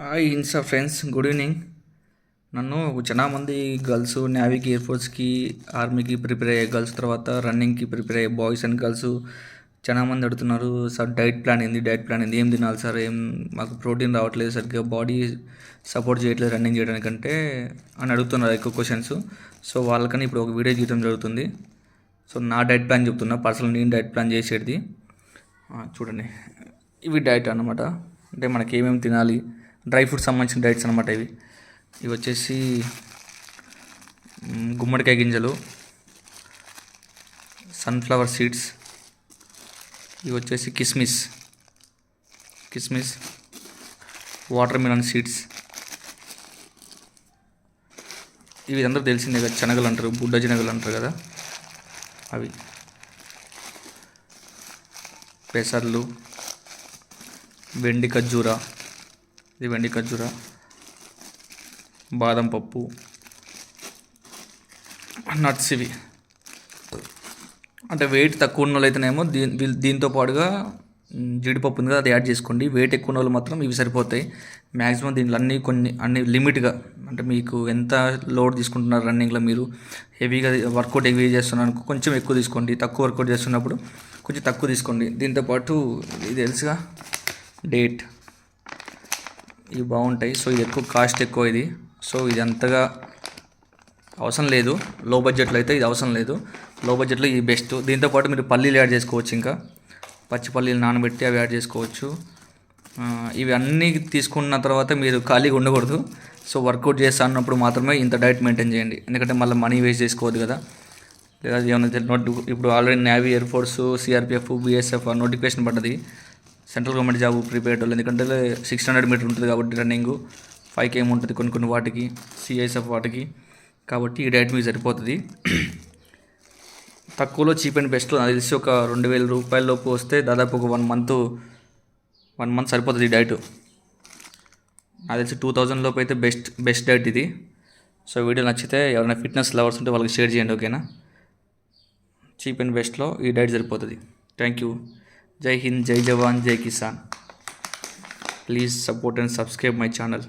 Hi ఇన్సా friends, good evening. నన్ను చాలా మంది గర్ల్స్ నేవీకి, ఎయిర్ ఫోర్స్కి, ఆర్మీకి ప్రిపేర్ అయ్యే గర్ల్స్, తర్వాత రన్నింగ్కి ప్రిపేర్ అయ్యే బాయ్స్ అండ్ గర్ల్స్ చాలా మంది అడుగుతున్నారు. సార్ డైట్ ప్లాన్ ఏంది, ఏం తినాలి సార్, మాకు ప్రోటీన్ రావట్లేదు, సరిగ్గా బాడీ సపోర్ట్ చేయట్లేదు రన్నింగ్ చేయడానికంటే అని అడుగుతున్నారు ఎక్కువ క్వశ్చన్స్. సో వాళ్ళకని ఇప్పుడు ఒక వీడియో చేయడం జరుగుతుంది. సో నా డైట్ ప్లాన్ చెప్తున్నా, పర్సనల్ నేను డైట్ ప్లాన్ చేసేది. చూడండి, ఇవి డైట్ అన్నమాట. అంటే మనకి ఏమేమి తినాలి, డ్రై ఫ్రూట్స్ సంబంధించిన డైట్స్ అనమాట. ఇవి వచ్చేసి గుమ్మడికాయ గింజలు, సన్ఫ్లవర్ సీడ్స్, ఇవి వచ్చేసి కిస్మిస్, వాటర్ మిలన్ సీడ్స్, ఇవి అందరూ తెలిసిందే కదా, శనగలు అంటారు, బుడ్డ శనగలు అంటారు కదా అవి, పెసర్లు, వెండి ఖర్జూర, బాదం పప్పు, నట్స్. ఇవి అంటే వెయిట్ తక్కువ ఉన్న వాళ్ళు అయితేనేమో దీంతో పాటుగా జీడిపప్పు ఉంది కదా, అది యాడ్ చేసుకోండి. వెయిట్ ఎక్కువ ఉన్న వాళ్ళు మాత్రం ఇవి సరిపోతాయి. మ్యాక్సిమం దీంట్లో అన్ని లిమిట్గా, అంటే మీకు ఎంత లోడ్ తీసుకుంటున్నారు రన్నింగ్లో, మీరు హెవీగా వర్కౌట్ చేస్తున్నారు కొంచెం ఎక్కువ తీసుకోండి, తక్కువ వర్కౌట్ చేస్తున్నప్పుడు కొంచెం తక్కువ తీసుకోండి. దీంతోపాటు ఇది తెలుసుగా డేట్, ఇవి బాగుంటాయి. సో ఇది కాస్ట్ ఎక్కువ ఇది. సో ఇది అంతగా అవసరం లేదు. లో బడ్జెట్లో అయితే ఇది అవసరం లేదు. లో బడ్జెట్లో ఇది బెస్ట్. దీంతోపాటు మీరు పల్లీలు యాడ్ చేసుకోవచ్చు, ఇంకా పచ్చి పల్లీలు నానబెట్టి అవి యాడ్ చేసుకోవచ్చు. ఇవి అన్నీ తీసుకున్న తర్వాత మీరు ఖాళీగా ఉండకూడదు. సో వర్కౌట్ చేస్తా అన్నప్పుడు మాత్రమే ఇంత డైట్ మెయింటైన్ చేయండి. ఎందుకంటే మళ్ళీ మనీ వేస్ట్ చేసుకోవద్దు కదా. లేదా ఏమైనా ఇప్పుడు already navy, air force, CRPF, BSF notification పడ్డది. సెంట్రల్ గవర్నమెంట్ జాబ్ ప్రిపేర్ వాళ్ళు, ఎందుకంటే 600 మీటర్ ఉంటుంది కాబట్టి రన్నింగ్, 5 km ఉంటుంది కొన్ని వాటికి, సిఐఎస్ఎఫ్ వాటికి. కాబట్టి ఈ డైట్ మీకు సరిపోతుంది. తక్కువలో చీప్ అండ్ బెస్ట్లో నాకు తెలిసి ఒక 2000 రూపాయల లోపు వస్తే దాదాపు ఒక 1 మంత్ సరిపోతుంది ఈ డైట్. నాకు తెలిసి 2000 లోపు అయితే బెస్ట్ డైట్ ఇది. సో వీడియో నచ్చితే ఎవరైనా ఫిట్నెస్ లవర్స్ ఉంటే వాళ్ళకి షేర్ చేయండి, ఓకేనా. చీప్ అండ్ బెస్ట్లో ఈ డైట్ సరిపోతుంది. Thank you. జై హింద్, జై జవాన్, జై Kisan. Please support and subscribe my channel.